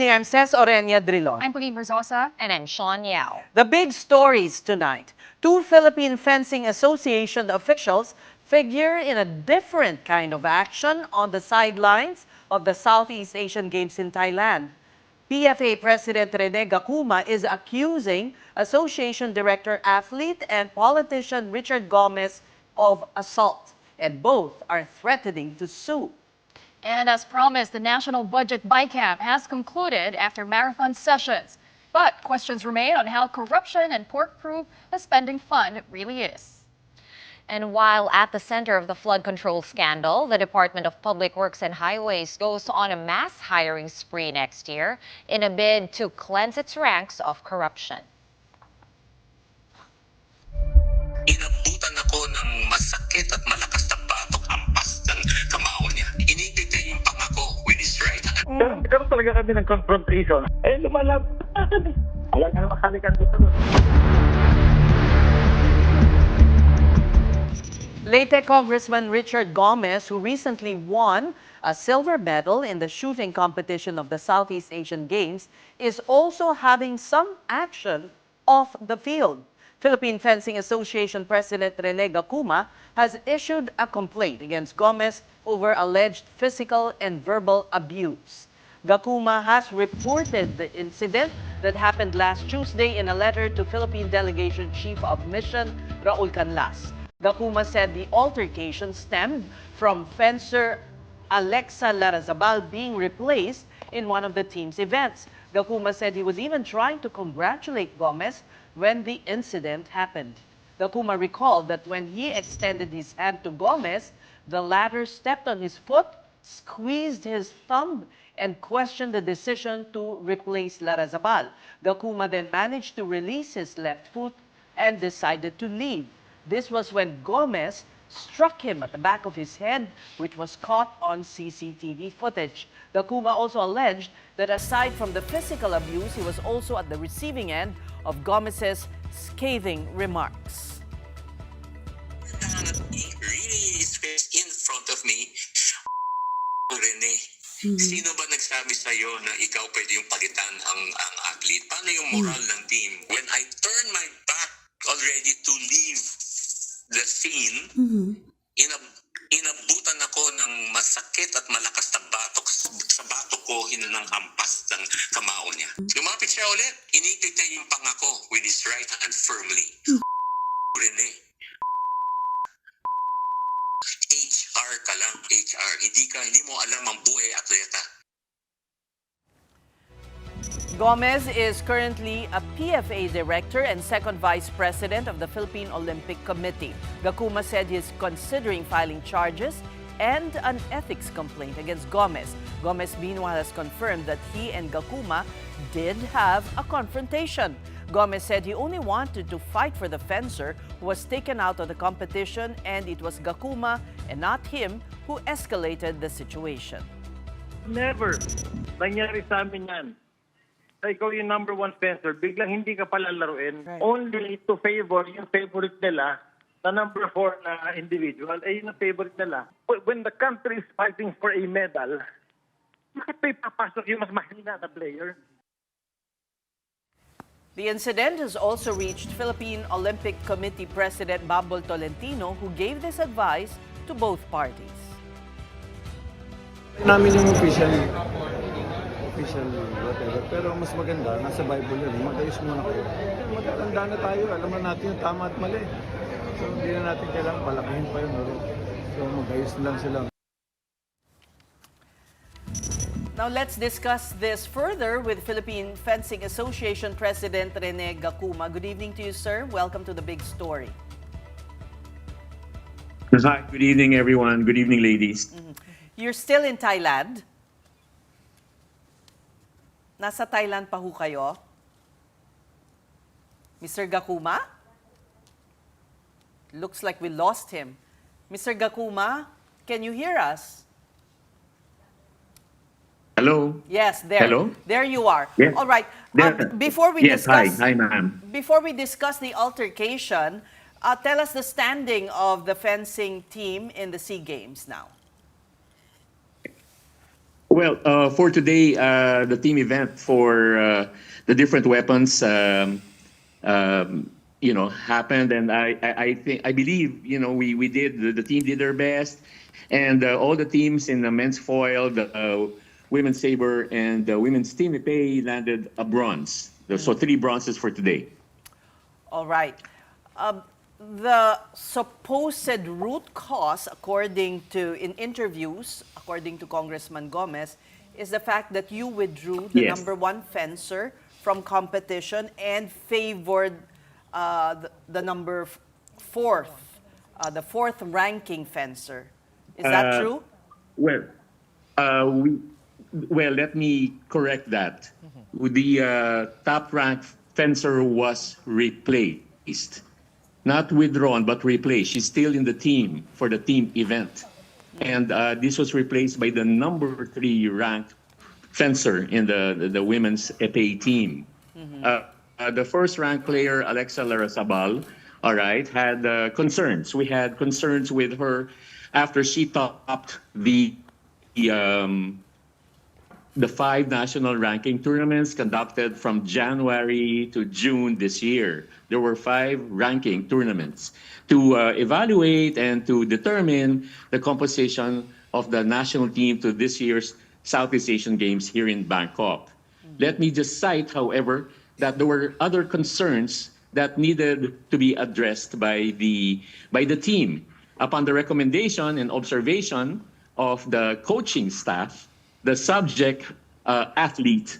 evening. I'm Ces Oreña-Drilon. I'm Pauline Verzosa. And I'm Shawn Yao. The big stories tonight. Two Philippine Fencing Association officials figure in a different kind of action on the sidelines of the Southeast Asian Games in Thailand. PFA President Rene Gakuma is accusing Association Director Athlete and politician Richard Gomez of assault, and both are threatening to sue. And as promised, the National Budget BICAM has concluded after marathon sessions. But questions remain on how corruption and pork-proof the spending fund really is. And while at the center of the flood control scandal, the Department of Public Works and Highways goes on a mass hiring spree next year in a bid to cleanse its ranks of corruption. Inabutan ako ng masakit at malakas na batok ampas ng kamao niya. Inipit niya yung pangako with his right hand. Pero talaga kami ng confrontation. Lumalab. Alam nga makalikan dito. Leyte Congressman Richard Gomez, who recently won a silver medal in the shooting competition of the Southeast Asian Games, is also having some action off the field. Philippine Fencing Association President Rene Gakuma has issued a complaint against Gomez over alleged physical and verbal abuse. Gakuma has reported the incident that happened last Tuesday in a letter to Philippine Delegation Chief of Mission Raul Canlas. Gakuma said the altercation stemmed from fencer Alexa Larazabal being replaced in one of the team's events. Gakuma said he was even trying to congratulate Gomez when the incident happened. Gakuma recalled that when he extended his hand to Gomez, the latter stepped on his foot, squeezed his thumb, and questioned the decision to replace Larazabal. Gakuma then managed to release his left foot and decided to leave. This was when Gomez struck him at the back of his head, which was caught on CCTV footage. Gakuma also alleged that aside from the physical abuse, he was also at the receiving end of Gomez's scathing remarks. Really stressed in front of me. Rene, sino ba nagsabi sa'yo na ikaw pwede yung palitan ang athlete? Paano yung moral ng team? When I turn my back already to leave the scene, inabutan ako ng masakit at malakas na batok sa batok ko ng hampas ng kamao niya. Lumapit siya ulit, inipit niya yung pangako with his right hand firmly. Rene, HR ka lang, HR. Hindi mo alam ang buhay atleta. Gomez is currently a PFA director and second vice president of the Philippine Olympic Committee. Gakuma said he's considering filing charges and an ethics complaint against Gomez. Gomez, meanwhile, has confirmed that he and Gakuma did have a confrontation. Gomez said he only wanted to fight for the fencer who was taken out of the competition, and it was Gakuma and not him who escalated the situation. Never. Nangyari sa amin yan. Ikaw yung number one fencer, biglang hindi ka pala laruin. Right. Only to favor yung favorite nila na number 4 na individual, yun ang favorite nila. When the country is fighting for a medal, bakit pa ipapasok yung mas mahina na player? The incident has also reached Philippine Olympic Committee President Babol Tolentino, who gave this advice to both parties. Namin yung official whatever. Pero mas maganda, nasa Bible yun. Mag-ayos muna kayo. Maganda na tayo. Alam na natin yung tama at mali. So hindi na natin kailangan palakihin pa yun. So mag-ayos lang sila. Now let's discuss this further with Philippine Fencing Association President Rene Gakuma. Good evening to you, sir. Welcome to the Big Story. Hi, good evening, everyone. Good evening, ladies. You're still in Thailand. Nasa Thailand pa ho kayo? Mr. Gakuma? Looks like we lost him. Mr. Gakuma, can you hear us? Hello? Yes, there. Hello? There you are. Yes. All right. Before we Yes, discuss, hi, ma'am. Before we discuss the altercation, tell us the standing of the fencing team in the SEA Games now. Well, for today, the team event for the different weapons, happened, and I believe, we did the team did their best, and all the teams in the men's foil, the women's saber, and the women's team epee landed a bronze. So 3 bronzes for today. All right. The supposed root cause, in interviews, according to Congressman Gomez, is the fact that you withdrew the Yes. number one fencer from competition and favored the fourth, the fourth ranking fencer. Is that Uh, true? Well, we well, let me correct that. The top ranked fencer was replaced, not withdrawn, but replaced. She's still in the team for the team event, and this was replaced by the number 3 ranked fencer in the women's epee team. The first ranked player, Alexa Larrazabal, all right, had concerns. We had concerns with her after she topped the 5 national ranking tournaments conducted from January to June this year. There were 5 ranking tournaments to evaluate and to determine the composition of the national team to this year's Southeast Asian Games here in Bangkok. Let me just cite, however, that there were other concerns that needed to be addressed by the team. Upon the recommendation and observation of the coaching staff, the subject athlete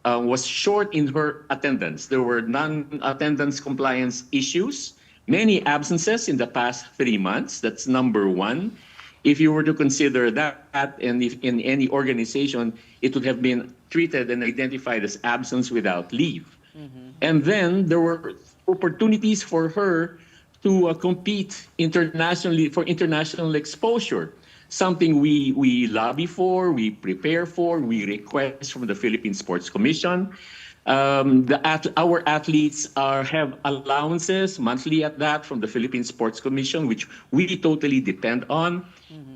was short in her attendance. There were non-attendance compliance issues, many absences in the past 3 months. That's number one. If you were to consider that, and if in any organization, it would have been treated and identified as absence without leave. And then there were opportunities for her to compete internationally for international exposure, something we lobby for, we prepare for, we request from the Philippine Sports Commission. Our athletes have allowances monthly at that from the Philippine Sports Commission, which we totally depend on.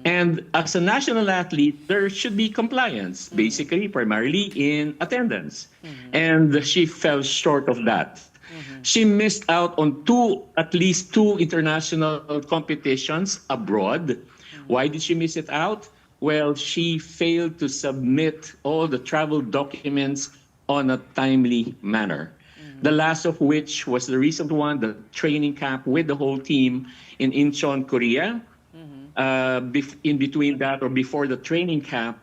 And as a national athlete, there should be compliance, basically, primarily in attendance. And she fell short of that. She missed out on at least two international competitions abroad. Why did she miss it out? Well, she failed to submit all the travel documents on a timely manner. The last of which was the recent one, the training camp with the whole team in Incheon, Korea. In between that or before the training camp,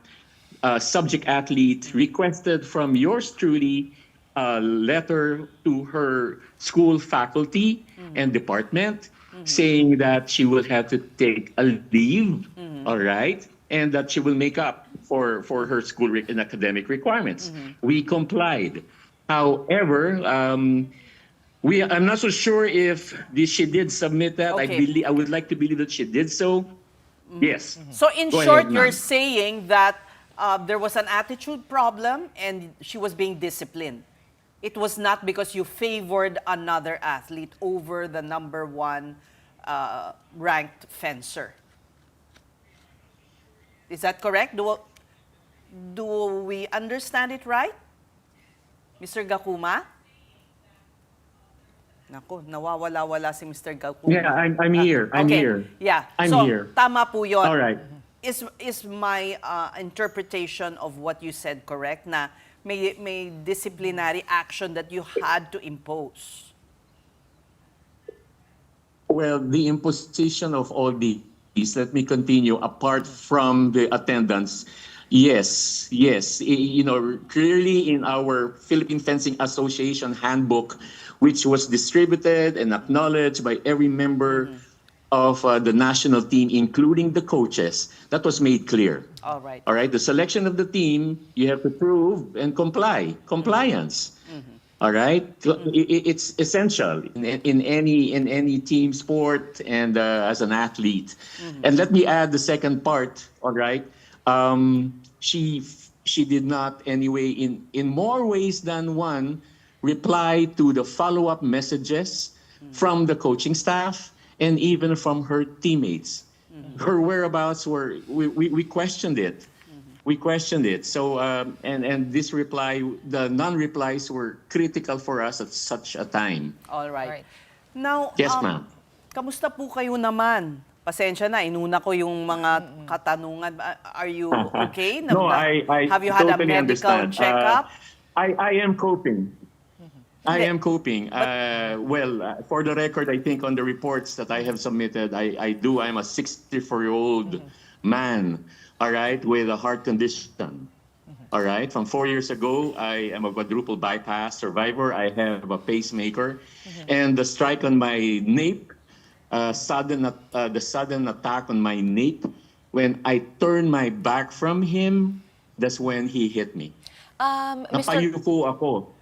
subject athlete requested from yours truly a letter to her school faculty and department saying that she will have to take a leave, all right, and that she will make up for her school and academic requirements. We complied. However, I'm not so sure if she did submit that. Okay. I would like to believe that she did so. Yes. So in Go short, ahead, you're ma'am. saying that there was an attitude problem and she was being disciplined. It was not because you favored another athlete over the number one ranked fencer. Is that correct? Do we understand it right? Mr. Gakuma? Naku, nawawala-wala si Mr. Gakuma. Yeah, I'm here. I'm Okay. here. Yeah. I'm so, here. tama po yun. All right. Is my interpretation of what you said correct na may disciplinary action that you had to impose? Well, the imposition of all these, let me continue, apart from the attendance. Yes. Clearly in our Philippine Fencing Association handbook, which was distributed and acknowledged by every member of the national team, including the coaches, that was made clear. All right. All right, the selection of the team, you have to prove and compliance. All right, it's essential in any team sport and as an athlete. And let me add the second part. All right, she did not anyway in more ways than one reply to the follow-up messages from the coaching staff and even from her teammates. Her whereabouts we questioned it. We questioned it. So, and this reply, the non-replies were critical for us at such a time. All right. Alright. Now, Yes, ma'am. kamusta po kayo naman? Pasensya na, inuna ko yung mga katanungan. Are you okay? No, I Have you had totally a medical understand. checkup? I am coping. I Hindi. am coping. For the record, I think on the reports that I have submitted, I'm a 64-year-old man, all right, with a heart condition. All right, from 4 years ago, I am a quadruple bypass survivor. I have a pacemaker, and the strike on my nape, the sudden attack on my nape, when I turned my back from him, that's when he hit me. Mr. Napayuko ako.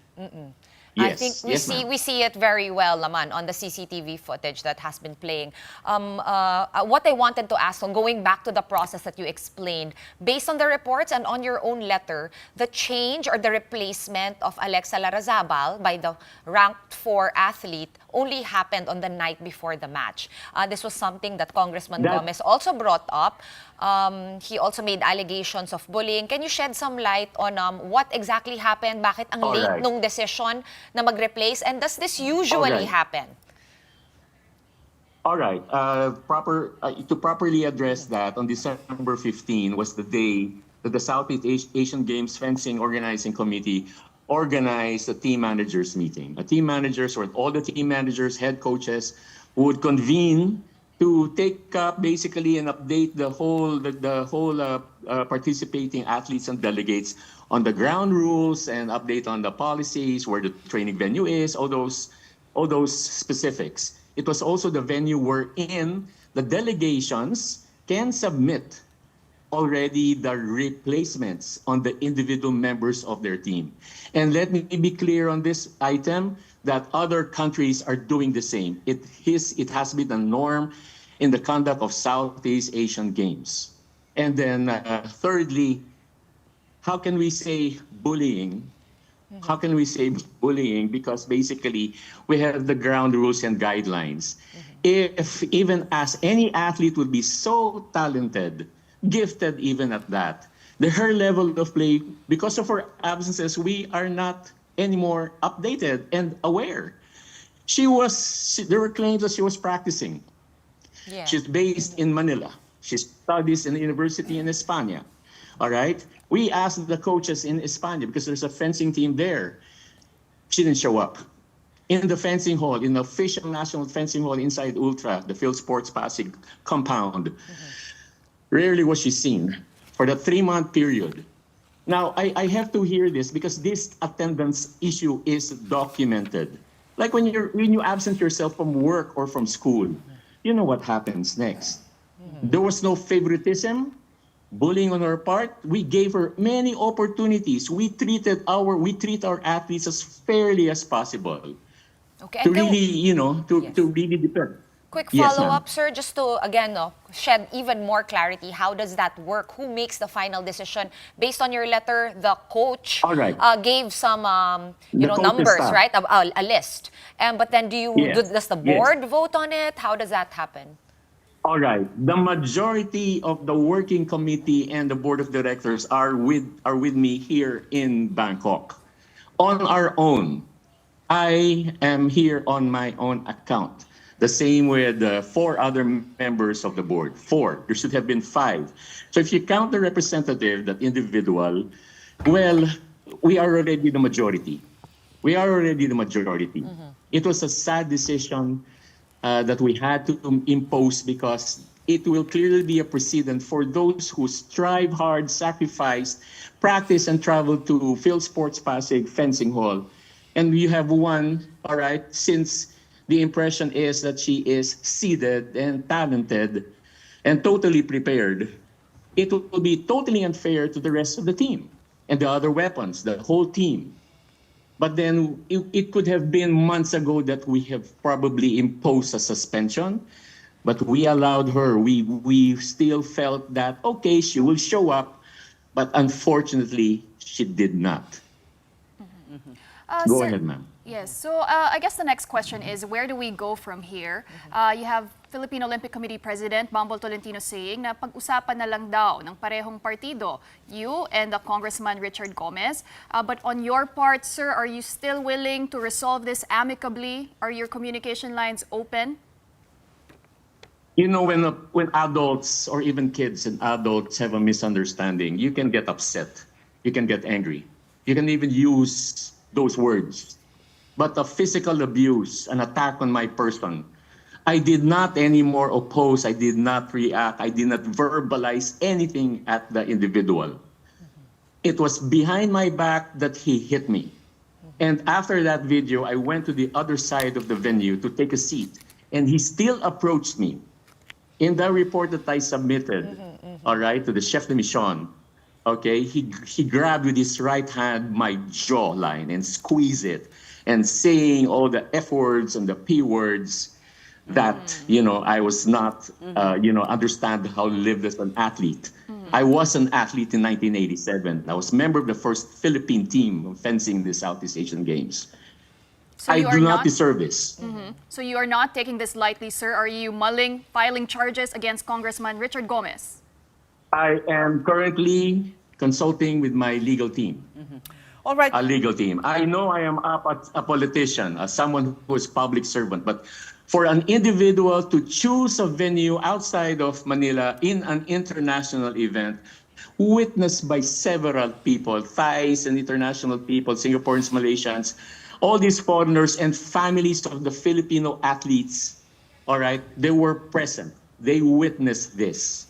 I think Yes, ma'am. we see it very well naman on the CCTV footage that has been playing. What I wanted to ask, on going back to the process that you explained, based on the reports and on your own letter, the change or the replacement of Alexa Larrazabal by the ranked 4 athlete only happened on the night before the match. This was something that Congressman Gomez also brought up. He also made allegations of bullying. Can you shed some light on what exactly happened? Bakit ang late Alright. nung decision na mag-replace? And does this usually Alright. happen? All right. To properly address that, on December 15 was the day that the Southeast Asian Games Fencing Organizing Committee organized a team managers meeting. A team managers, where all the team managers, head coaches, would convene to take up basically and update the whole participating athletes and delegates on the ground rules and update on the policies, where the training venue is, all those specifics. It was also the venue wherein the delegations can submit already the replacements on the individual members of their team. And let me be clear on this item that other countries are doing the same. It has been a norm in the conduct of Southeast Asian Games. And then thirdly, how can we say bullying? How can we say bullying? Because basically we have the ground rules and guidelines. If even as any athlete would be so talented, gifted even at that, her level of play, because of her absences, we are not anymore updated and aware. There were claims that she was practicing. Yeah. She's based in Manila. She studies in the university in España. All right? We asked the coaches in España because there's a fencing team there. She didn't show up. In the fencing hall, in the official national fencing hall inside Ultra, the Field Sports Pasig compound, rarely was she seen for the 3-month period. Now, I have to hear this because this attendance issue is documented. Like when you absent yourself from work or from school, you know what happens next. There was no favoritism, bullying on her part. We gave her many opportunities. We treat our athletes as fairly as possible. Okay. To and can- really, to really depend. Quick Yes, ma'am. follow-up, sir, just to, again, shed even more clarity. How does that work? Who makes the final decision? Based on your letter, the coach All right. gave some, The coach's numbers, staff. right? A list. But then Yes. does the Yes. board vote on it? How does that happen? All right. The majority of the working committee and the board of directors are with me here in Bangkok. On our own, I am here on my own account. The same with 4 other members of the board. 4. There should have been 5. So if you count the representative, that individual, well, we are already the majority. We are already the majority. It was a sad decision that we had to impose because it will clearly be a precedent for those who strive hard, sacrifice, practice, and travel to Field Sports Pasig Fencing Hall. And you have one, all right, since the impression is that she is seeded and talented and totally prepared, it will be totally unfair to the rest of the team and the other weapons, the whole team. But then it could have been months ago that we have probably imposed a suspension, but we allowed her. We still felt that, okay, she will show up, but unfortunately, she did not. Go Sir, ahead, ma'am. Yes. So I guess the next question is, where do we go from here? You have Philippine Olympic Committee President Bumble Tolentino saying na pag-usapan na lang daw ng parehong partido, you and the Congressman Richard Gomez. But on your part, sir, are you still willing to resolve this amicably? Are your communication lines open? You know, when adults or even kids and adults have a misunderstanding, you can get upset. You can get angry. You can even use those words. But a physical abuse, an attack on my person, I did not anymore oppose, I did not react, I did not verbalize anything at the individual. It was behind my back that he hit me. And after that video, I went to the other side of the venue to take a seat. And he still approached me. In the report that I submitted, all right, to the chef de mission, okay, he grabbed with his right hand my jawline and squeezed it and saying all the F words and the P words that, you know, I was not, you know, understand how to live as an athlete. I was an athlete in 1987. I was a member of the first Philippine team of fencing the Southeast Asian Games. So I you do are not deserve this. So you are not taking this lightly, sir. Are you mulling filing charges against Congressman Richard Gomez? I am currently consulting with my legal team. All right. A legal team. I know I am a politician, someone who is public servant, but for an individual to choose a venue outside of Manila in an international event, witnessed by several people, Thais and international people, Singaporeans, Malaysians, all these foreigners and families of the Filipino athletes, all right, they were present. They witnessed this.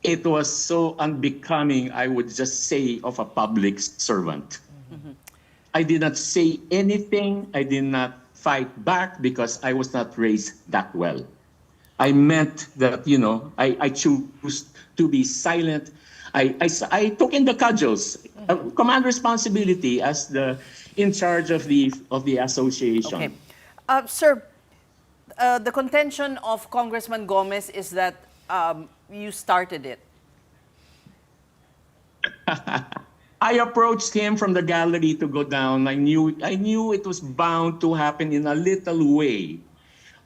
It was so unbecoming, I would just say, of a public servant. I did not say anything. I did not fight back because I was not raised that well. I meant that, you know, I choose to be silent. I took in the cudgels, command responsibility as the in charge of the association. Okay. Sir, the contention of Congressman Gomez is that you started it. I approached him from the gallery to go down. I knew it was bound to happen in a little way.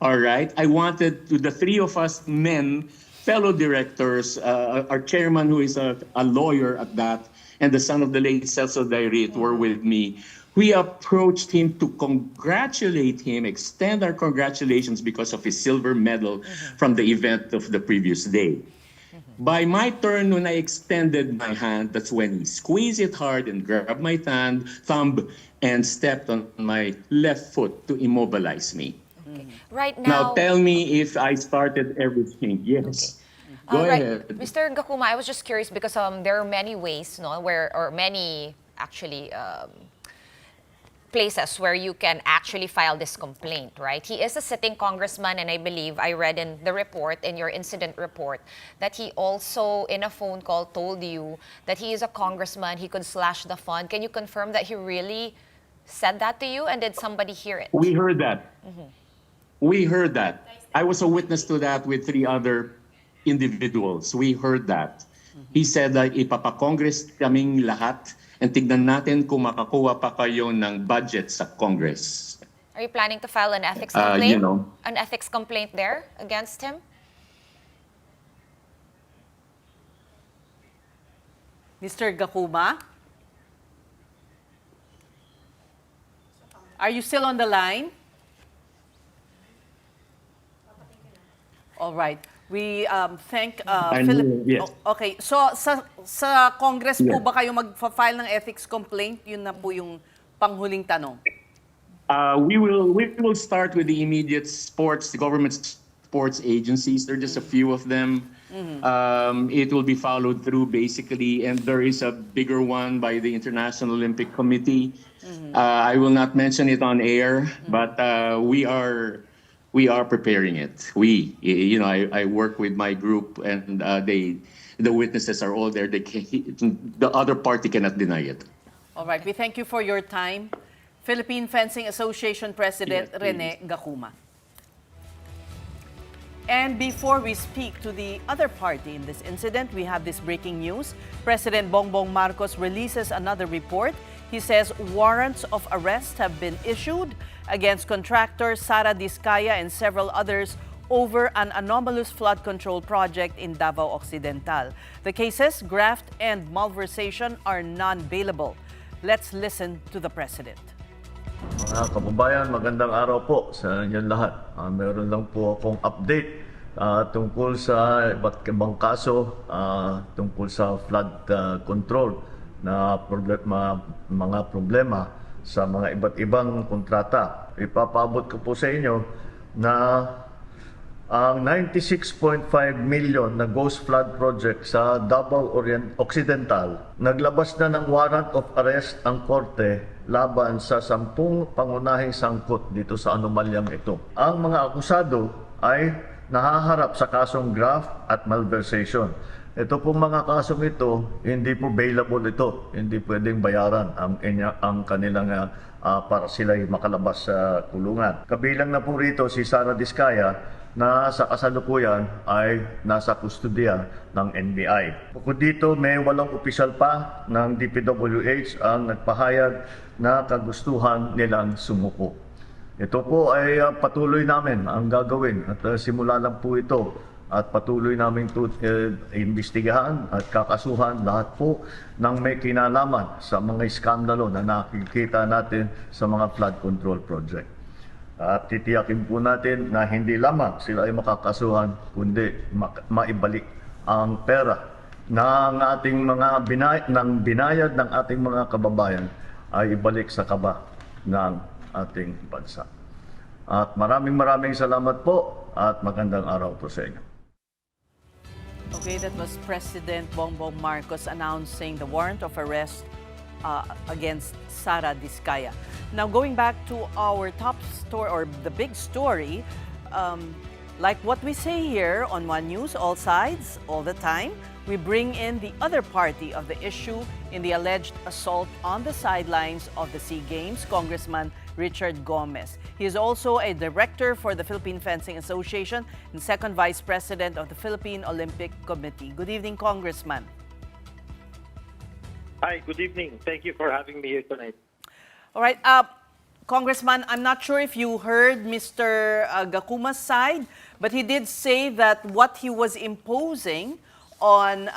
All right. I wanted to, the three of us men, fellow directors, our chairman who is a lawyer at that, and the son of the late Celso Dairit were with me. We approached him to congratulate him, extend our congratulations because of his silver medal from the event of the previous day. By my turn, when I extended my hand, that's when he squeezed it hard and grabbed my thumb and stepped on my left foot to immobilize me. Okay. Right Now tell me if I started everything. Yes. Go ahead. Mr. Gakuma, I was just curious because there are many ways, no, or many actually places where you can actually file this complaint, right? He is a sitting congressman, and I believe I read in the report, in your incident report, that he also, in a phone call, told you that he is a congressman, he could slash the fund. Can you confirm that he really said that to you, and did somebody hear it? We heard that. We heard that. I was a witness to that with 3 other individuals. We heard that. He said that ipapa-congress kaming lahat and tignan natin kung makakuha pa kayo ng budget sa Congress. Are you planning to file an ethics complaint? You know. An ethics complaint there against him? Mr. Gakuma? Are you still on the line? All right. We thank Philip. Yes. Okay. So sa Congress po ba kayo mag-file ng ethics complaint? Yun na po yung panghuling tanong. We will start with the immediate sports, the government sports agencies. There are just a few of them. It will be followed through basically, and there is a bigger one by the International Olympic Committee. I will not mention it on air, but we are preparing it. I work with my group, and the witnesses are all there. The other party cannot deny it. All right. We thank you for your time. Philippine Fencing Association President Yes, Rene Gakuma. And before we speak to the other party in this incident, we have this breaking news. President Bongbong Marcos releases another report He says warrants of arrest have been issued against contractor Sara Diskaya and several others over an anomalous flood control project in Davao Occidental. The cases, graft and malversation, are non-bailable. Let's listen to the President. Mga kababayan, magandang araw po sa inyong lahat. Meron lang po akong update tungkol sa iba't ibang kaso tungkol sa flood control na mga problema sa mga iba't ibang kontrata. Ipapabot ko po sa inyo na ang 96.5 million na ghost flood project sa Davao Occidental, naglabas na ng warrant of arrest ang korte laban sa 10 pangunahing sangkot dito sa anomalyang ito. Ang mga akusado ay nahaharap sa kasong graft at malversation. Ito pong mga kasong ito, hindi po bailable ito. Hindi pwedeng bayaran ang kanilang para sila'y makalabas sa kulungan. Kabilang na po rito si Sara Diskaya na sa kasalukuyan ay nasa kustodiya ng NBI. Bukod dito, may 8 opisyal pa ng DPWH ang nagpahayag na kagustuhan nilang sumuko. Ito po ay patuloy namin ang gagawin at simula lang po ito at patuloy namin imbestigahan at kakasuhan lahat po ng may kinalaman sa mga iskandalo na nakikita natin sa mga flood control project. At titiyakin po natin na hindi lamang sila ay makakasuhan, kundi maibalik ang pera ng ating mga binayad ng ating mga kababayan ay ibalik sa kaba ng ating bansa. At maraming salamat po at magandang araw po sa inyo. Okay, that was President Bongbong Marcos announcing the warrant of arrest against Sara Diskaya. Now, going back to our top story, or the big story, like what we say here on One News, all sides, all the time, we bring in the other party of the issue in the alleged assault on the sidelines of the SEA Games, Congressman Richard Gomez. He is also a director for the Philippine Fencing Association and second vice president of the Philippine Olympic Committee. Good evening, Congressman. Hi, good evening. Thank you for having me here tonight. All right, Congressman, I'm not sure if you heard Mr. Gakuma's side, but he did say that what he was imposing on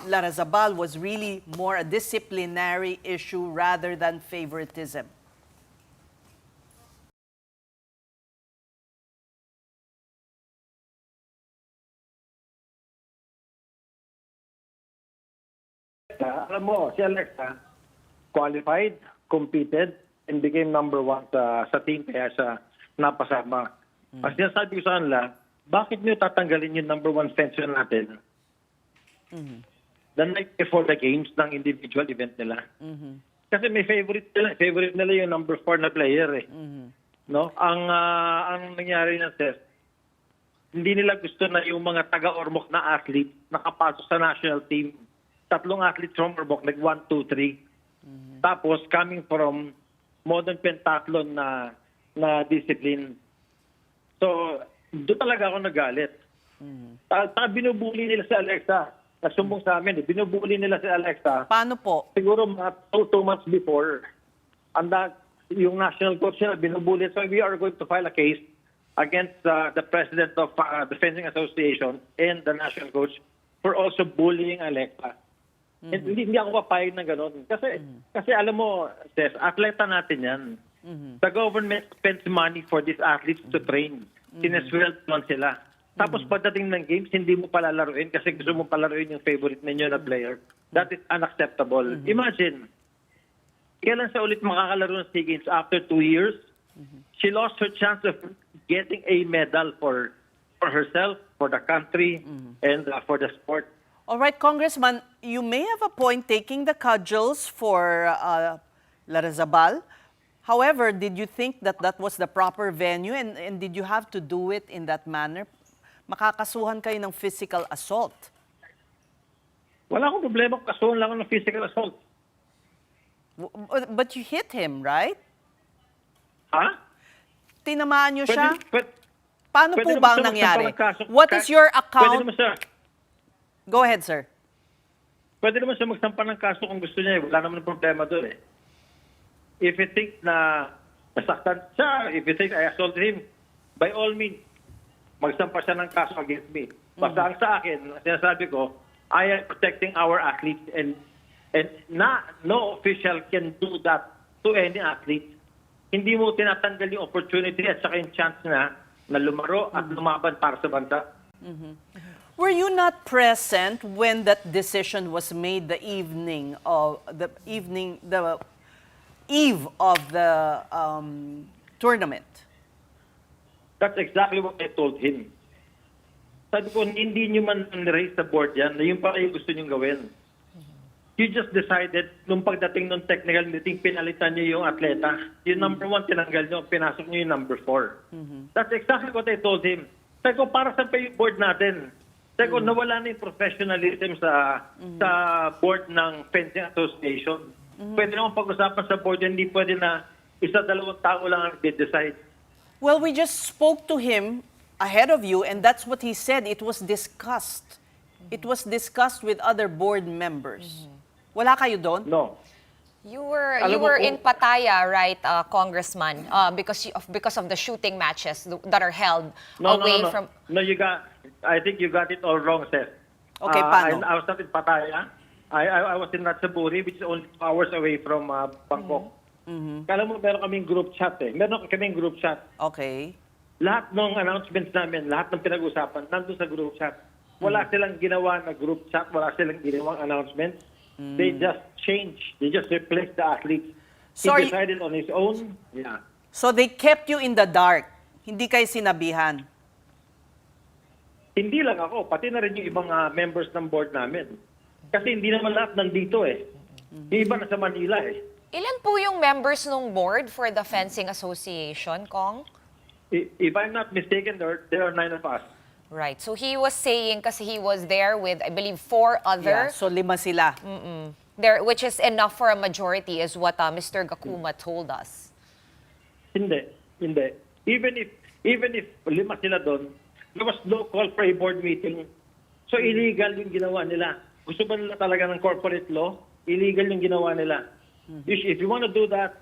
Larrazabal was really more a disciplinary issue rather than favoritism. Alam mo, si Alexa, qualified, competed, and became number 1 sa team kaya siya napasama. As sinasabi ko sa kanila, bakit niyo tatanggalin yung number 1 fencer natin? The night before the games ng individual event nila. Kasi may favorite nila yung number 4 na player eh. No? Ang nangyari na test, hindi nila gusto na yung mga taga-Ormoc na athlete nakapasok sa national team. 3 athletes from Ormoc, like 1, 2, 3. Tapos coming from modern pentathlon na discipline. So, doon talaga ako nagalit. Binubuli nila si Alexa. Nasumbong sa amin, binubuli nila si Alexa. Paano po? Siguro mga 2 months before. Yung national coach nila, binubuli. So, we are going to file a case against the president of the Fencing Association and the national coach for also bullying Alexa. Hindi ako papayag na gano'n. Kasi alam mo, Tess, atleta natin yan. The government spends money for these athletes to train. Sinesweldo man sila. Tapos pagdating ng games, hindi mo palalaruin kasi gusto mo palaruin yung favorite ninyo na player. That is unacceptable. Imagine, kailan siya ulit makakalaro ng SEA Games after 2 years? She lost her chance of getting a medal for herself, for the country, and for the sport. All right, Congressman, you may have a point taking the cudgels for Larrazabal. However, did you think that that was the proper venue and did you have to do it in that manner? Makakasuhan kayo ng physical assault. Wala akong problema kung kasuhan lang ng physical assault. But you hit him, right? Ha? Tinamaan niyo siya? Paano pwede po naman ba ang siya nangyari? magsampa ng kaso. What is your Pwede account? naman siya. Go ahead, sir. Pwede naman siya magsampa ng kaso kung gusto niya. Wala naman problema doon eh. If he thinks na nasaktan siya, if he thinks I assaulted him, by all means, magsampa siya ng kaso against me. Basta ang sa akin, sinasabi ko, I am protecting our athletes and no official can do that to any athlete. Hindi mo tinatanggal yung opportunity at saka yung chance na lumaro at lumaban para sa bansa. Were you not present when that decision was made the eve of the tournament? That's exactly what I told him. Sabi ko, hindi nyo man raise the board yan, na yung pala yung gusto nyo gawin. You just decided, nung pagdating ng technical meeting, pinalitan nyo yung atleta. Yung number 1, tinanggal nyo, pinasok nyo yung number 4. That's exactly what I told him. Sabi ko, para saan pa yung board natin? Sabi ko, nawala na yung professionalism sa board ng Fencing Association. Pwede naman pag-usapan sa board, hindi pwede na isa-dalawang tao lang ang decide. Well, we just spoke to him ahead of you, and that's what he said. It was discussed. It was discussed with other board members. Wala kayo doon? No. You were in Pattaya, right, Congressman, because of the shooting matches that are held away from. No, I think you got it all wrong, Seth. Okay, paano? I was not in Pattaya. I was in Ratchaburi, which is only 2 hours away from Bangkok. Kala mo, meron kaming group chat eh. Meron kaming group chat. Okay. Lahat ng announcements namin, lahat ng pinag-usapan, nandun sa group chat. Wala silang ginawa na group chat, wala silang ginawang announcement. They just changed. They just replaced the athletes. He decided on his own. Yeah. So they kept you in the dark. Hindi kayo sinabihan. Hindi lang ako, pati na rin yung ibang members ng board namin. Kasi hindi naman lahat nandito eh. Yung iba nasa Manila eh. Ilan po yung members ng board for the Fencing Association, Kong? If I'm not mistaken, there are 9 of us. Right. So he was saying, kasi he was there with, I believe, 4 other. Yeah, so 5 sila. There, which is enough for a majority, is what Mr. Gakuma told us. Hindi. Even if 5 sila doon, there was no call for a board meeting. So illegal yung ginawa nila. Gusto ba nila talaga ng corporate law? Illegal yung ginawa nila. If you want to do that,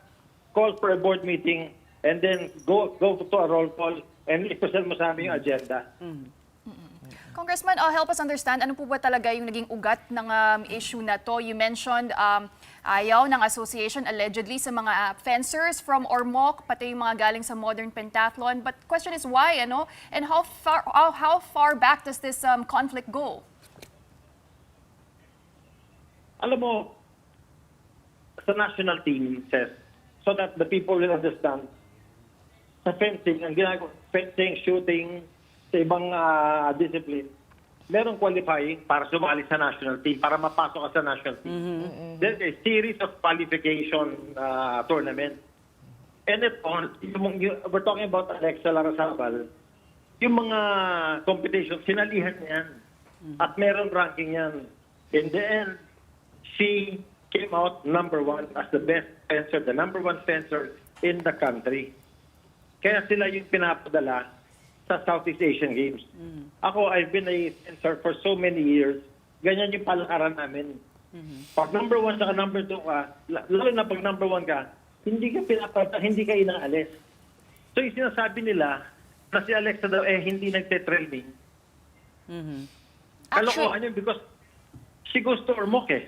call for a board meeting and then go to a roll call and ipresent mo sa amin yung agenda. Congressman, help us understand, ano po ba talaga yung naging ugat ng issue na to? You mentioned ayaw ng association allegedly sa mga fencers from Ormoc, pati yung mga galing sa modern pentathlon. But question is why, ano? And how far back does this conflict go? Alam mo, sa national team, says, so that the people will understand, sa fencing, ang ginagawa, fencing, shooting, sa ibang discipline, merong qualifying para sumali sa national team, para mapasok ka sa national team. There's a series of qualification tournament. And we're talking about Alexa Larrazabal, yung mga competition, sinalihan yan. At merong ranking yan. In the end, she came out number 1 as the best fencer, the number 1 fencer in the country. Kaya sila yung pinapadala sa Southeast Asian Games. Ako, I've been a fencer for so many years. Ganyan yung palakaran namin. Pag number 1 saka number 2 ka, lalo na pag number 1 ka, hindi ka pinapadala, hindi ka inaalis. So yung sinasabi nila na si Alexa daw hindi nagte-training. Kalokohan yun because she goes to Ormoc eh.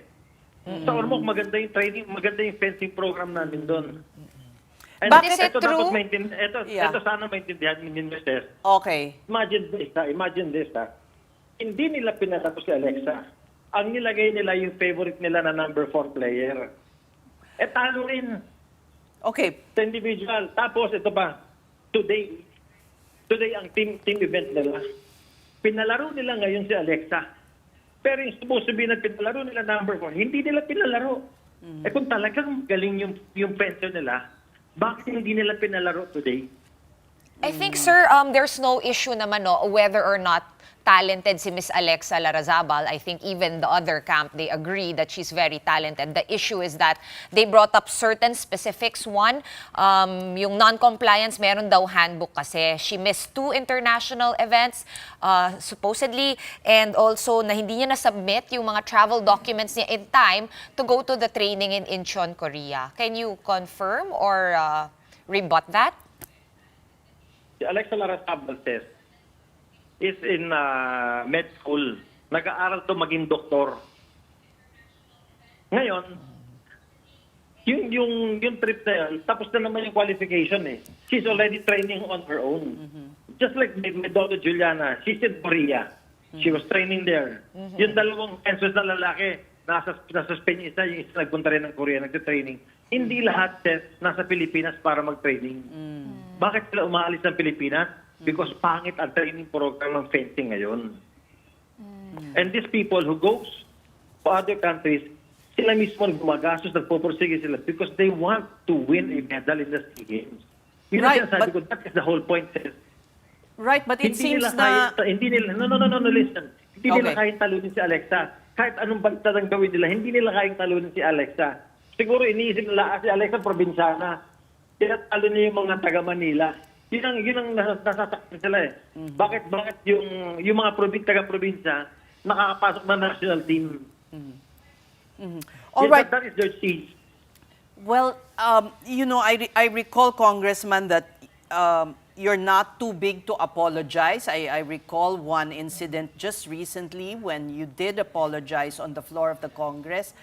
Sa Ormoc, maganda yung training, maganda yung fencing program namin doon. And Is it true? Ito sana maintindihan ninyo, Seth. Okay. Imagine this. Hindi nila pinatapos si Alexa. Ang nilagay nila yung favorite nila na number 4 player. Talo rin. Okay. Sa individual. Tapos ito pa, today ang team event nila. Pinalaro nila ngayon si Alexa. Pero yung supposed to be na pinalaro nila number 4, hindi nila pinalaro. Kung talagang galing yung fencer nila, bakit hindi nila pinalaro today? I think, sir, there's no issue naman no, whether or not talented si Miss Alexa Larrazabal. I think even the other camp, they agree that she's very talented. The issue is that they brought up certain specifics. One, yung non-compliance, meron daw handbook kasi. She missed 2 international events, supposedly, and also na hindi niya na-submit yung mga travel documents niya in time to go to the training in Incheon, Korea. Can you confirm or rebut that? Alexa Larrazabal says, is in med school. Nag-aaral to maging doktor. Ngayon, yung trip na yan, tapos na naman yung qualification eh. She's already training on her own. Just like my daughter Juliana, she's in Korea. She was training there. Yung dalawang fences na lalaki, nasa Spain isa, yung isa nagpunta rin ng Korea, nagtitraining. Hindi lahat nasa Pilipinas para mag-training. Bakit sila umaalis ng Pilipinas? Because pangit ang training program ng fencing ngayon. And these people who goes to other countries, sila mismo gumagastos, nagpupursige sila because they want to win a medal in the SEA Games. Yun ang sinasabi ko, that is the whole point. Right, but it seems no, listen. Hindi nila kayang talunin si Alexa. Kahit anong balita ng gawin nila, hindi nila kayang talunin si Alexa. Siguro iniisip nila, si Alexa probinsyana. Tinatalo niya yung mga taga-Manila. Yun ang nasasakit sila eh. Bakit yung mga taga-probinsya nakakapasok na national team? All right. That is their cheese. Well, I recall, Congressman, that you're not too big to apologize. I recall one incident just recently when you did apologize on the floor of the Congress.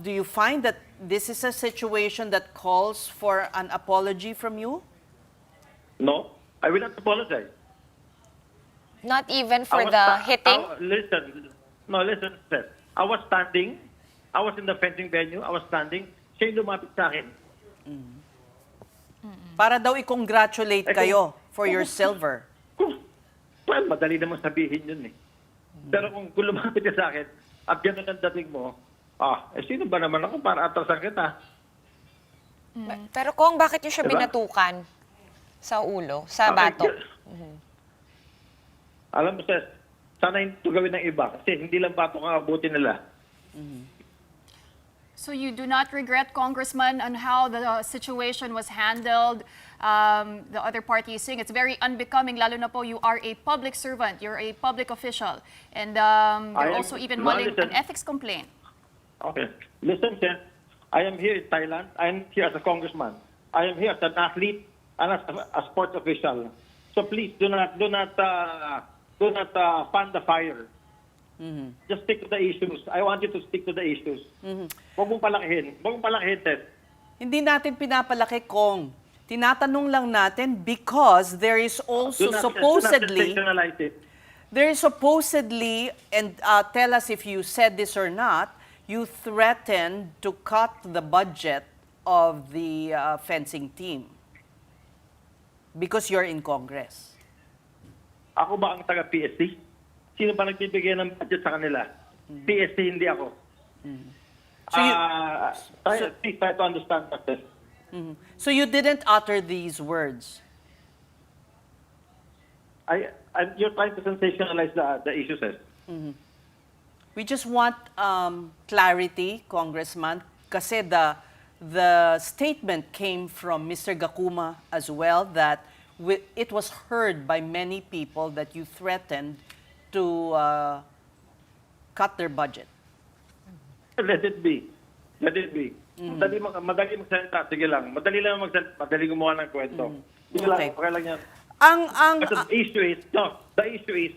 Do you find that this is a situation that calls for an apology from you? No, I will not apologize. Not even for the hitting? Listen, sir. I was standing. I was in the fencing venue. I was standing. Siya yung lumapit sa akin. Para daw i-congratulate kayo for your silver. Well, madali naman sabihin yun eh. Pero kung lumapit ka sa akin, at gano'n ang dating mo, sino ba naman ako para atrasan kita? Pero Kong, bakit niyo siya Diba? binatukan? Sa ulo, sa batok. Alam mo, sir, sana hindi ito gawin ng iba kasi hindi lang batok ang abutin nila. So you do not regret, Congressman, on how the situation was handled? The other party is saying it's very unbecoming, lalo na po you are a public servant, you're a public official, and they're also even mulling an ethics complaint. Okay. Listen, sir, I am here in Thailand. I am here as a congressman. I am here as an athlete and as a sports official. So please do not fan the fire. Just stick to the issues. I want you to stick to the issues. Huwag mong palakihin. Huwag mong palakihin, Ted. Hindi natin pinapalaki, Kong. Tinatanong lang natin because there is also Do not supposedly, sensationalize it. there is supposedly, and tell us if you said this or not, you threatened to cut the budget of the fencing team because you're in Congress. Ako ba ang taga-PSC? Sino ba nagbibigay ng budget sa kanila? PSC, hindi ako. Please try to understand that. So you didn't utter these words. You're trying to sensationalize the issue, sir. We just want clarity, Congressman, kasi the statement came from Mr. Gakuma as well that it was heard by many people that you threatened to cut their budget. Let it be. Let it be. Madali magsalita. Sige lang. Madali lang magsalita. Madali gumawa ng kwento. Sige lang. Okay lang yan. But the issue is,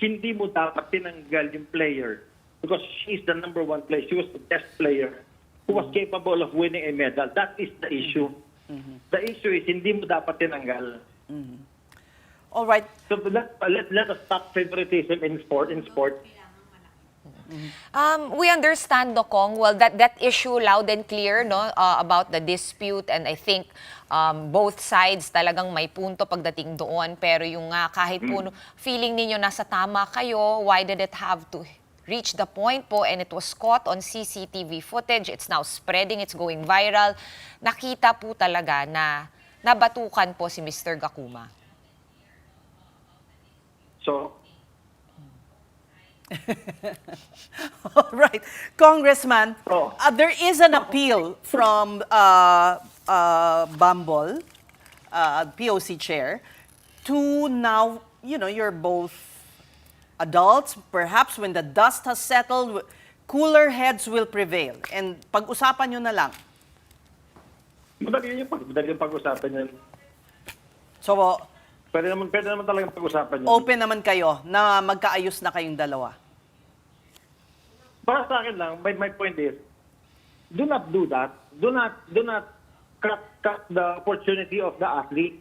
hindi mo dapat tinanggal yung player because she's the number 1 player. She was the best player who was capable of winning a medal. That is the issue. The issue is, hindi mo dapat tinanggal. All right. So let us stop favoritism in sport. We understand, Kong. Well, that issue loud and clear, no, about the dispute, and I think both sides talagang may punto pagdating doon. Pero yung kahit po feeling ninyo nasa tama kayo, why did it have to reach the point po and it was caught on CCTV footage? It's now spreading, it's going viral. Nakita po talaga na nabatukan po si Mr. Gakuma? So, All right. Congressman, Oh. there is an appeal from Bumble, POC chair, to now, you're both adults. Perhaps when the dust has settled, cooler heads will prevail. And pag-usapan nyo na lang. madali yung pag-usapan yan. So, Pwede naman talagang pag-usapan yan. open naman kayo na magkaayos na kayong dalawa. Para sa akin lang, my point is, do not do that. Do not cut the opportunity of the athlete.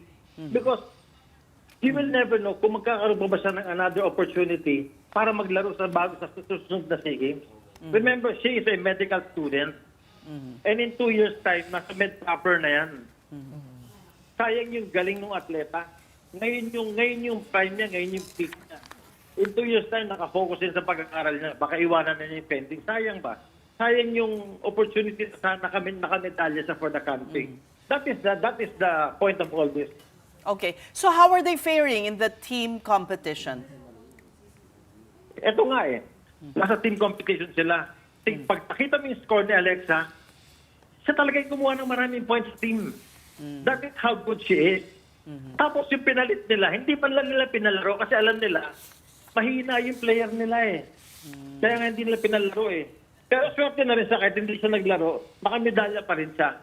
Because you will never know kung magkakaroon pa ba siya ng another opportunity para maglaro sa susunod na SEA Games. Remember, she is a medical student. And in 2 years' time, nasa med proper na yan. Sayang yung galing ng atleta. Ngayon yung prime niya, ngayon yung peak niya. In 2 years' time, nakafocus din sa pag-aaral niya. Baka iwanan na niya yung pending. Sayang ba? Sayang yung opportunity na sana kami nakamedalya sa for the country. That is the point of all this. Okay. So how are they faring in the team competition? Ito nga nasa team competition sila. Pag nakita mo yung score ni Alexa, siya talaga yung kumuha ng maraming points sa team. That is how good she is. Tapos yung pinalit nila, hindi pa nila pinalaro kasi alam nila, mahina yung player nila Kaya nga hindi nila pinalaro Pero swerte na rin siya kahit hindi siya naglaro, makamedalya pa rin siya.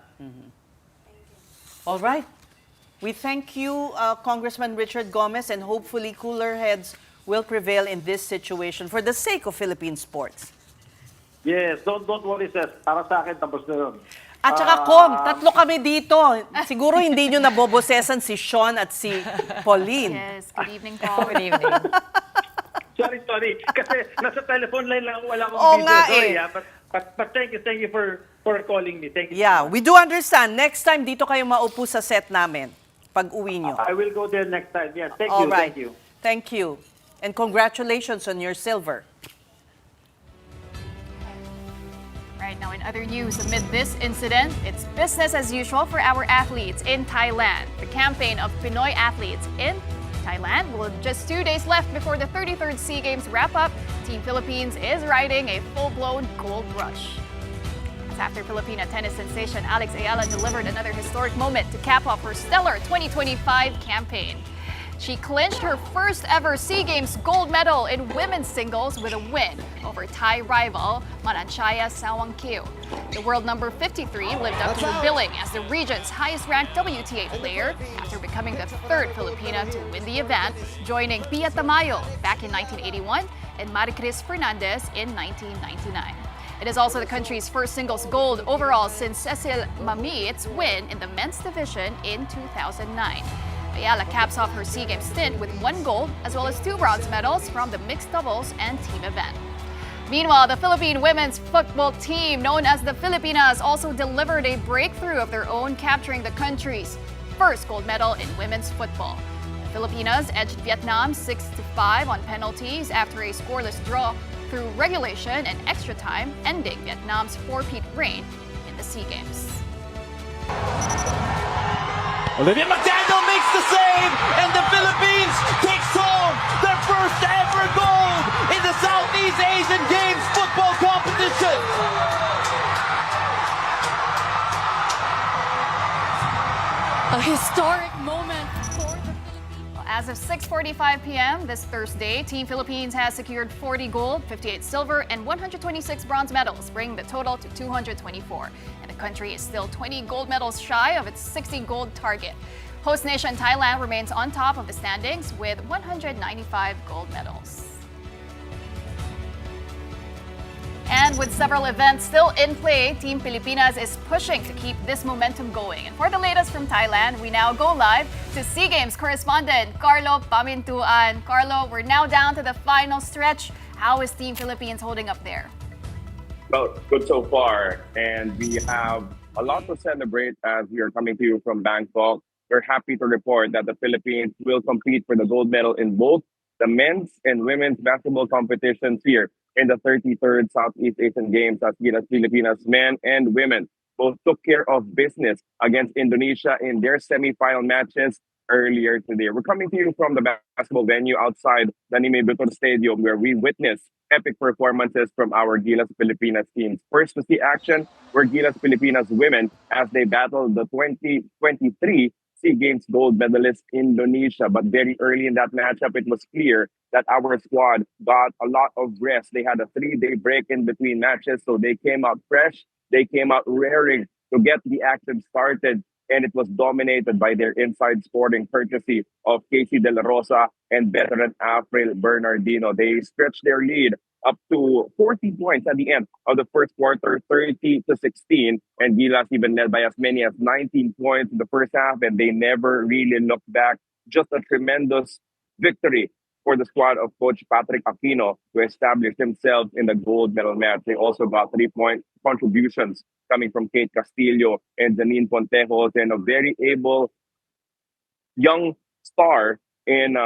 All right. We thank you, Congressman Richard Gomez, and hopefully cooler heads will prevail in this situation for the sake of Philippine sports. Yes, don't worry, Seth. Para sa akin, tapos na yun. At saka, tatlo kami dito. Siguro hindi nyo nabobosesan si Shawn at si Pauline. Yes, good evening po. Good evening. Sorry. Kasi nasa telephone line lang, wala akong Oo video. nga Sorry, But thank you for calling me. Thank you. Yeah, we do understand. Next time, dito kayo maupo sa set namin pag uwi nyo. I will go there next time. Yeah, thank All you. right. Thank you. Thank you. And congratulations on your silver. Right now, in other news, amid this incident, it's business as usual for our athletes in Thailand. The campaign of Pinoy athletes in Thailand will just 2 days left before the 33rd SEA Games wrap up. Team Philippines is riding a full-blown gold rush. That's after Filipina tennis sensation Alex Ayala delivered another historic moment to cap off her stellar 2025 campaign. She clinched her first ever SEA Games gold medal in women's singles with a win over Thai rival Mananchaya Sawangkyu. The world number 53 lived up to the billing as the region's highest-ranked WTA player after becoming the third Filipina to win the event, joining Pia Tamayo back in 1981 and Maricris Fernandez in 1999. It is also the country's first singles gold overall since Cecil Mamit's win in the men's division in 2009. Ayala caps off her SEA Games stint with 1 gold as well as 2 bronze medals from the mixed doubles and team event. Meanwhile, the Philippine women's football team, known as the Filipinas, also delivered a breakthrough of their own, capturing the country's first gold medal in women's football. The Filipinas edged Vietnam 6-5 on penalties after a scoreless draw through regulation and extra time, ending Vietnam's 4-peat reign in the SEA Games. Olivia McDaniel makes the save, and the Philippines takes home their first ever gold in the Southeast Asian Games football competition. A historic moment for the Philippines. As of 6:45 p.m. this Thursday, Team Philippines has secured 40 gold, 58 silver, and 126 bronze medals, bringing the total to 224. And the country is still 20 gold medals shy of its 60 gold target. Host nation Thailand remains on top of the standings with 195 gold medals. And with several events still in play, Team Pilipinas is pushing to keep this momentum going. And for the latest from Thailand, we now go live to SEA Games correspondent Carlo Pamintuan. Carlo, we're now down to the final stretch. How is Team Philippines holding up there? Well, good so far. And we have a lot to celebrate as we are coming to you from Bangkok. We're happy to report that the Philippines will compete for the gold medal in both the men's and women's basketball competitions here in the 33rd Southeast Asian Games as Filipinas men and women both took care of business against Indonesia in their semifinal matches earlier today. We're coming to you from the basketball venue outside the Nime Butor Stadium, where we witnessed epic performances from our Gilas Pilipinas teams. First to see action were Gilas Pilipinas women as they battled the 2023 SEA Games gold medalist Indonesia. But very early in that matchup, it was clear that our squad got a lot of rest. They had a 3-day break in between matches, so they came out fresh. They came out raring to get the action started, and it was dominated by their inside scoring courtesy of Casey De La Rosa and veteran April Bernardino. They stretched their lead up to 40 points at the end of the first quarter, 30-16, and Gilas even led by as many as 19 points in the first half, and they never really looked back. Just a tremendous victory for the squad of Coach Patrick Aquino to establish themselves in the gold medal match. They also got 3-point contributions coming from Kate Castillo and Janine Pontejos, and a very able young star in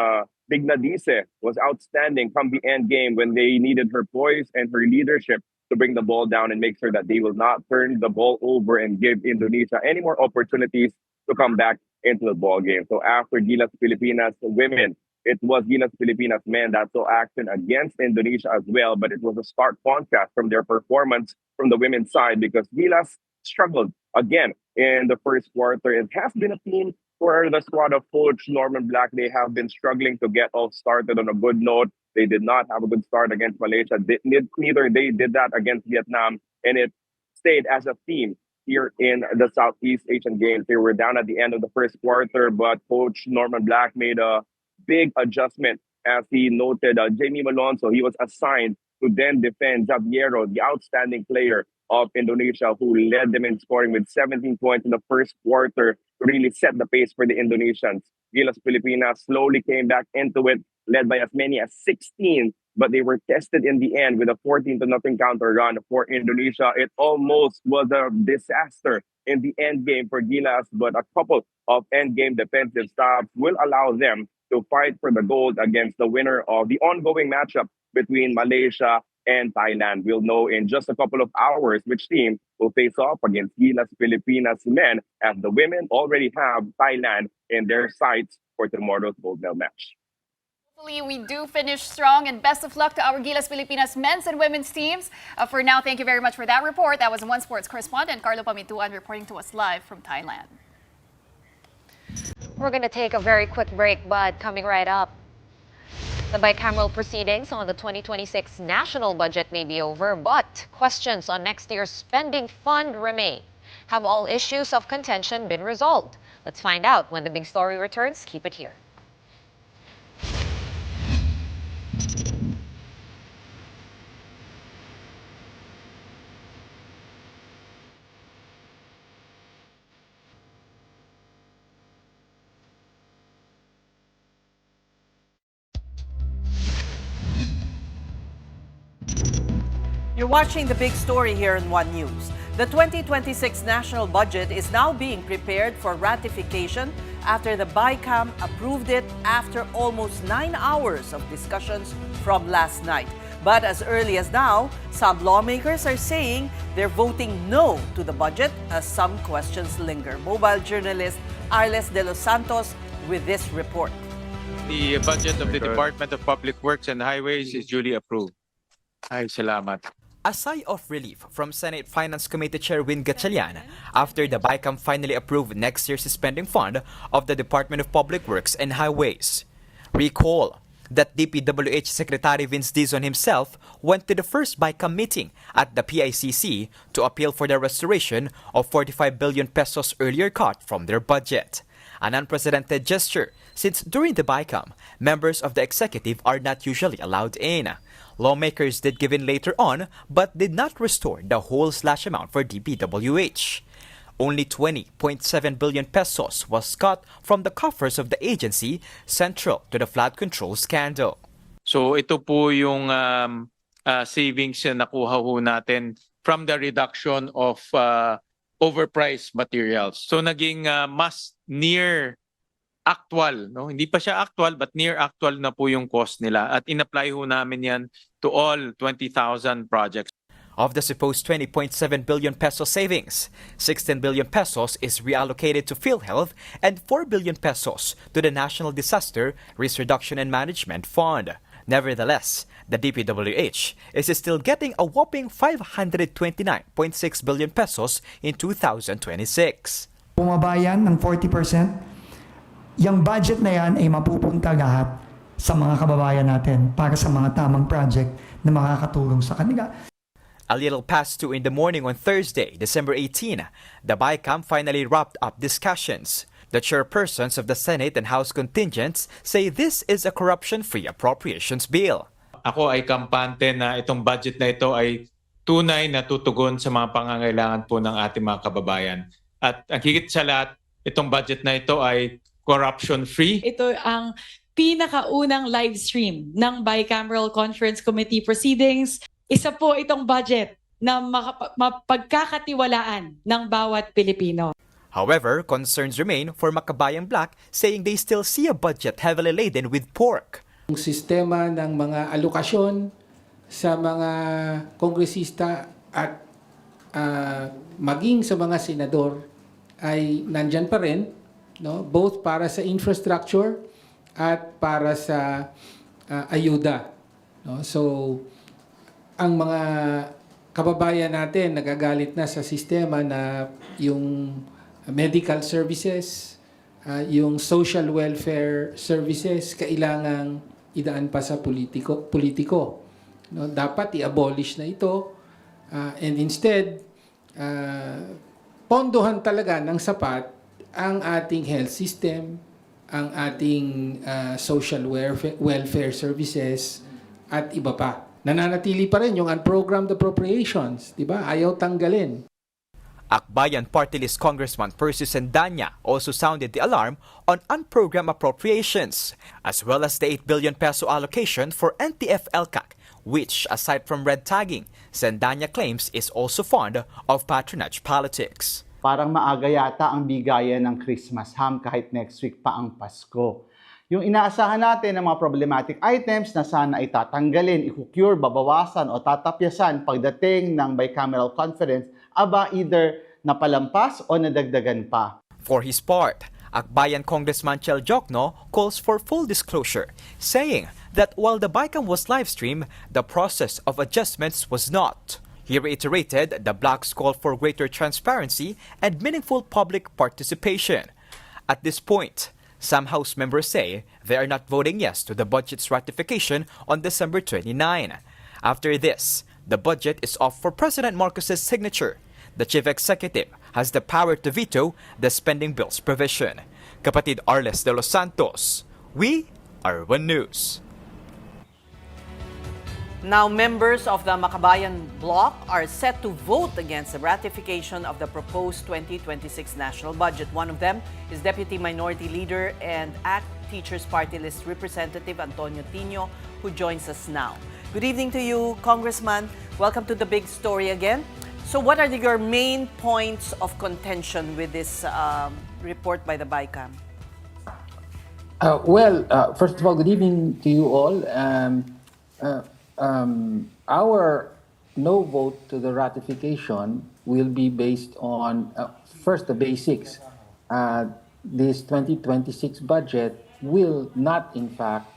Dignadice was outstanding come the end game when they needed her poise and her leadership to bring the ball down and make sure that they will not turn the ball over and give Indonesia any more opportunities to come back into the ball game. So after Gilas Pilipinas women, it was Gilas Pilipinas men that saw action against Indonesia as well, but it was a stark contrast from their performance from the women's side because Gilas struggled again in the first quarter. It has been a theme for the squad of Coach Norman Black. They have been struggling to get off started on a good note. They did not have a good start against Malaysia. Neither they did that against Vietnam, and it stayed as a theme here in the Southeast Asian Games. They were down at the end of the first quarter, but Coach Norman Black made a big adjustment. As he noted, Jamie Malonzo, he was assigned to then defend Zabiero, the outstanding player of Indonesia, who led them in scoring with 17 points in the first quarter to really set the pace for the Indonesians. Gilas Pilipinas slowly came back into it, led by as many as 16, but they were tested in the end with a 14-0 counter run for Indonesia. It almost was a disaster in the end game for Gilas, but a couple of end game defensive stops will allow them to fight for the gold against the winner of the ongoing matchup between Malaysia and Thailand. We'll know in just a couple of hours which team will face off against Gilas Pilipinas men, as the women already have Thailand in their sights for tomorrow's gold medal match. Hopefully we do finish strong, and best of luck to our Gilas Pilipinas men's and women's teams. For now, thank you very much for that report. That was One Sports correspondent Carlo Pamintuan reporting to us live from Thailand. We're going to take a very quick break, but coming right up, the bicameral proceedings on the 2026 national budget may be over, but questions on next year's spending fund remain. Have all issues of contention been resolved? Let's find out when the big story returns. Keep it here. You're watching the big story here in One News. The 2026 national budget is now being prepared for ratification after the BICAM approved it after almost 9 hours of discussions from last night. But as early as now, some lawmakers are saying they're voting no to the budget as some questions linger. Mobile journalist Arles De Los Santos with this report. The budget of the Department of Public Works and Highways is duly approved. Ay, salamat. A sigh of relief from Senate Finance Committee Chair Win Gatchalian after the BICAM finally approved next year's spending fund of the Department of Public Works and Highways. Recall that DPWH Secretary Vince Dizon himself went to the first BICAM meeting at the PICC to appeal for the restoration of 45 billion pesos earlier cut from their budget. An unprecedented gesture since during the BICAM, members of the executive are not usually allowed in. Lawmakers did give in later on, but did not restore the whole slash amount for DPWH. Only 20.7 billion pesos was cut from the coffers of the agency central to the flood control scandal. So ito po yung savings na nakuha ho natin from the reduction of overpriced materials. So naging mas near actual, no? Hindi pa siya actual but near actual na po yung cost nila, at in-apply ho namin yan to all 20,000 projects. Of the supposed 20.7 billion peso savings, 16 billion pesos is reallocated to PhilHealth and 4 billion pesos to the National Disaster Risk Reduction and Management Fund. Nevertheless, the DPWH is still getting a whopping 529.6 billion pesos in 2026. Bumaba yan ng 40%. Yung budget na yan ay mapupunta lahat sa mga kababayan natin para sa mga tamang project na makakatulong sa kanila. A little past 2 in the morning on Thursday, December 18, the BICAM finally wrapped up discussions. The chairpersons of the Senate and House contingents say this is a corruption-free appropriations bill. Ako ay kampante na itong budget na ito ay tunay na tutugon sa mga pangangailangan po ng ating mga kababayan. At ang higit sa lahat, itong budget na ito ay corruption-free. Ito ang pinakaunang live stream ng Bicameral Conference Committee proceedings. Isa po itong budget na mapagkakatiwalaan ng bawat Pilipino. However, concerns remain for Makabayan Black, saying they still see a budget heavily laden with pork. Ang sistema ng mga alokasyon sa mga kongresista at maging sa mga senador ay nandyan pa rin, no? Both para sa infrastructure at para sa ayuda. No? So, ang mga kababayan natin nagagalit na sa sistema na yung medical services, yung social welfare services, kailangang idaan pa sa politiko. No? Dapat i-abolish na ito and instead, pondohan talaga ng sapat ang ating health system, ang ating social welfare services, at iba pa. Nananatili pa rin yung unprogrammed appropriations, di ba? Ayaw tanggalin. Akbayan Party List Congressman Percy Sendanya also sounded the alarm on unprogrammed appropriations, as well as the 8 billion peso allocation for NTF-LCAC, which, aside from red tagging, Sendanya claims is also fond of patronage politics. Parang maaga yata ang bigayan ng Christmas ham kahit next week pa ang Pasko. Yung inaasahan natin ng mga problematic items na sana ay tatanggalin, i-cure, babawasan o tatapyasan pagdating ng bicameral conference, aba either napalampas o nadagdagan pa. For his part, Akbayan Congressman Chel Jokno calls for full disclosure, saying that while the BICAM was live-streamed, the process of adjustments was not. He reiterated the Blac's call for greater transparency and meaningful public participation. At this point, some House members say they are not voting yes to the budget's ratification on December 29. After this, the budget is off for President Marcos's signature. The chief executive has the power to veto the spending bill's provision. Kapatid Arles de los Santos, we are One News. Now, members of the Makabayan bloc are set to vote against the ratification of the proposed 2026 national budget. One of them is Deputy Minority Leader and ACT Teachers Party List Representative Antonio Tino, who joins us now. Good evening to you, Congressman. Welcome to the Big Story again. So what are your main points of contention with this report by the BICAM? First of all, good evening to you all. Our no vote to the ratification will be based on, first, the basics. This 2026 budget will not, in fact,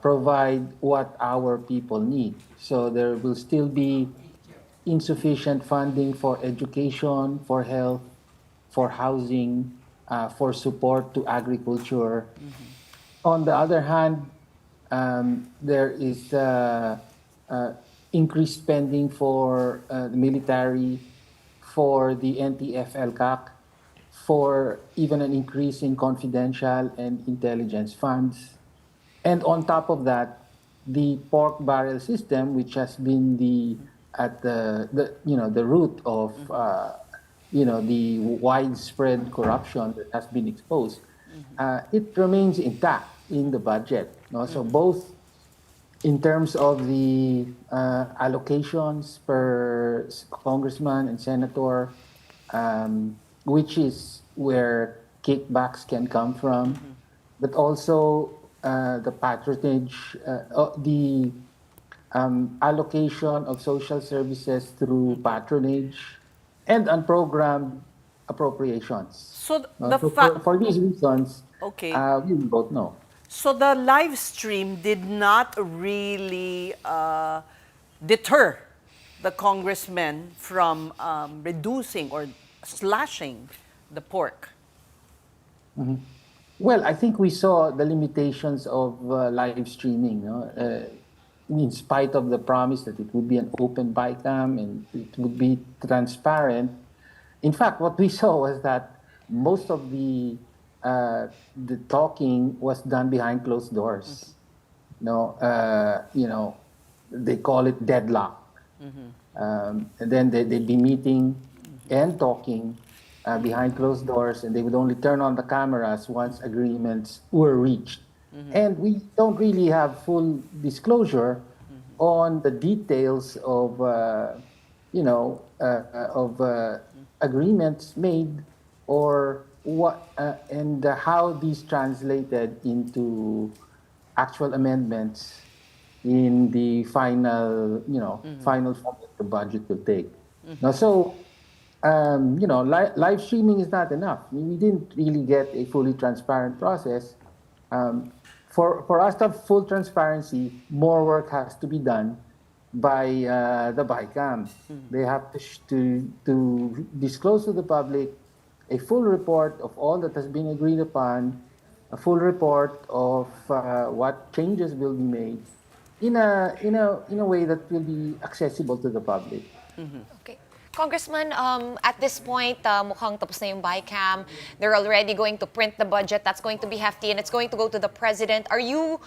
provide what our people need. So there will still be insufficient funding for education, for health, for housing, for support to agriculture. On the other hand, there is increased spending for the military, for the NTF-LCAC, for even an increase in confidential and intelligence funds. And on top of that, the pork barrel system, which has been at the root of the widespread corruption that has been exposed, it remains intact in the budget. No? So both in terms of the allocations per congressman and senator, which is where kickbacks can come from, but also the patronage, the allocation of social services through patronage, and unprogrammed appropriations. So for these reasons, okay. We will vote no. So the live stream did not really deter the congressmen from reducing or slashing the pork. Well, I think we saw the limitations of live streaming. In spite of the promise that it would be an open BICAM and it would be transparent, in fact, what we saw was that most of the talking was done behind closed doors. They call it deadlock. And then they'd be meeting and talking behind closed doors, and they would only turn on the cameras once agreements were reached. And we don't really have full disclosure on the details of, agreements made or what and how these translated into actual amendments in the final, final form that the budget will take. Now, so, live streaming is not enough. I mean, we didn't really get a fully transparent process. For us to have full transparency, more work has to be done by the BICAM. They have to disclose to the public a full report of all that has been agreed upon, a full report of what changes will be made in a way that will be accessible to the public. Okay. Congressman, at this point, mukhang tapos na yung BICAM. They're already going to print the budget. That's going to be hefty and it's going to go to the president. Are you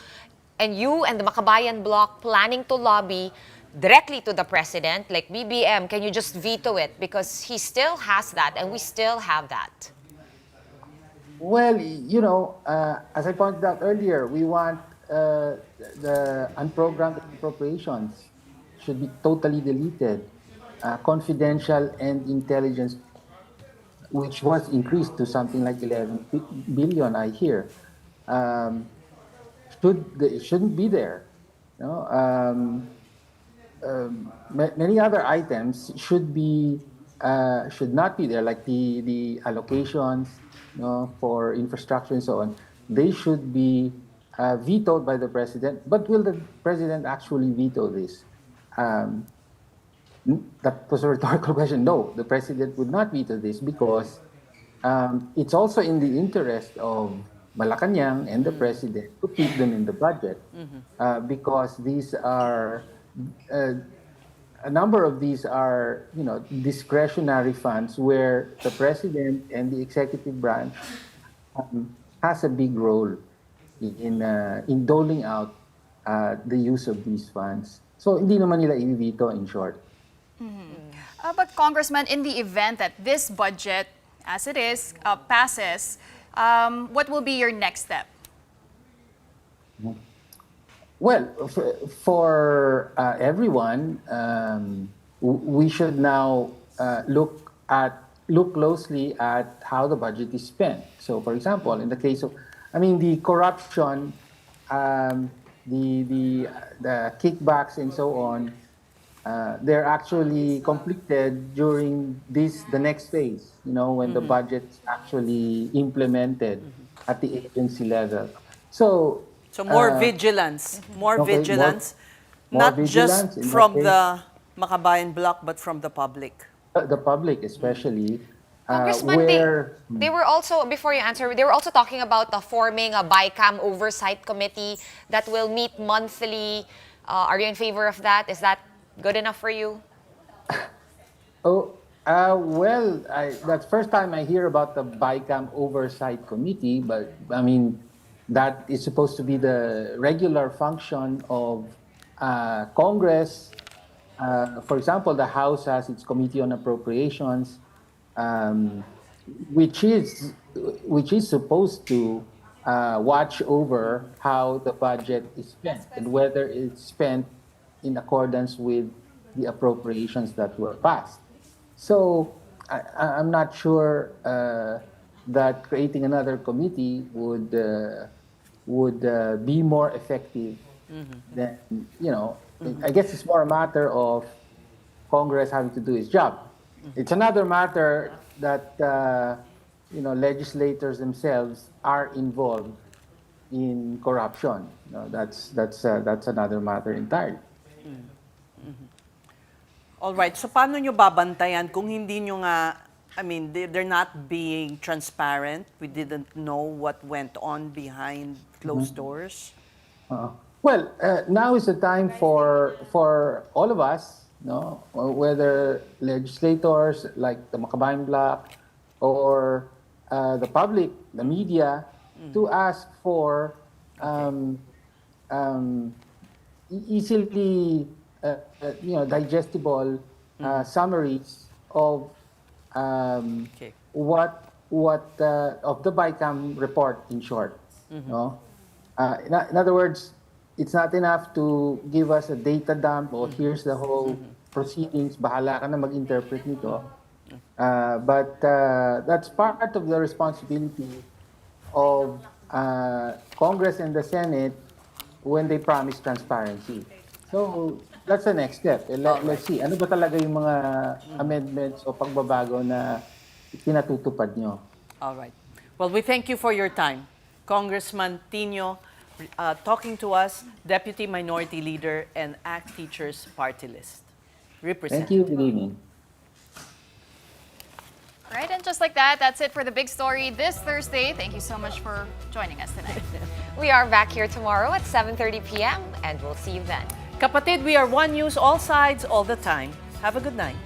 and the Makabayan Bloc planning to lobby directly to the president? Like BBM, can you just veto it? Because he still has that and we still have that. Well, as I pointed out earlier, we want the unprogrammed appropriations should be totally deleted. Confidential and intelligence, which was increased to something like 11 billion, I hear, shouldn't be there. Many other items should not be there, like the allocations, for infrastructure and so on. They should be vetoed by the president. But will the president actually veto this? That was a rhetorical question. No, the president would not veto this because it's also in the interest of Malacanang and the president to keep them in the budget because these are a number of these are discretionary funds where the president and the executive branch has a big role in doling out the use of these funds. So hindi naman nila i-veto, in short. But Congressman, in the event that this budget, as it is, passes, what will be your next step? Well, for everyone, we should now look closely at how the budget is spent. So, for example, in the case of, the corruption, the kickbacks and so on, they're actually completed during the next phase, when the budget's actually implemented at the agency level. So more vigilance, more vigilance, not just from the Makabayan Bloc, but from the public. The public especially. Congressman, they were also, before you answer, they were also talking about forming a BICAM oversight committee that will meet monthly. Are you in favor of that? Is that good enough for you? Well, that's the first time I hear about the BICAM Oversight Committee, but that is supposed to be the regular function of Congress. For example, the House has its Committee on Appropriations, which is supposed to watch over how the budget is spent and whether it's spent in accordance with the appropriations that were passed. So I'm not sure that creating another committee would be more effective then, I guess it's more a matter of Congress having to do its job. It's another matter that, legislators themselves are involved in corruption. That's another matter entirely. All right. So paano nyo babantayan kung hindi nyo nga, they're not being transparent. We didn't know what went on behind closed doors. Well, now is the time for all of us, whether legislators like the Makabayan Bloc or the public, the media, to ask for easily digestible summaries of what of the BICAM report, in short. No? In other words, it's not enough to give us a data dump or here's the whole proceedings, bahala ka na mag-interpret nito. But that's part of the responsibility of Congress and the Senate when they promise transparency. So that's the next step. Let's see. Ano ba talaga yung mga amendments o pagbabago na pinatutupad nyo? All right. Well, we thank you for your time. Congressman Tino, talking to us, Deputy Minority Leader and ACT Teachers Party List. Thank you. Good evening. All right, and just like that, that's it for the Big Story this Thursday. Thank you so much for joining us tonight. We are back here tomorrow at 7:30 p.m. and we'll see you then. Kapatid, we are One News, all sides, all the time. Have a good night.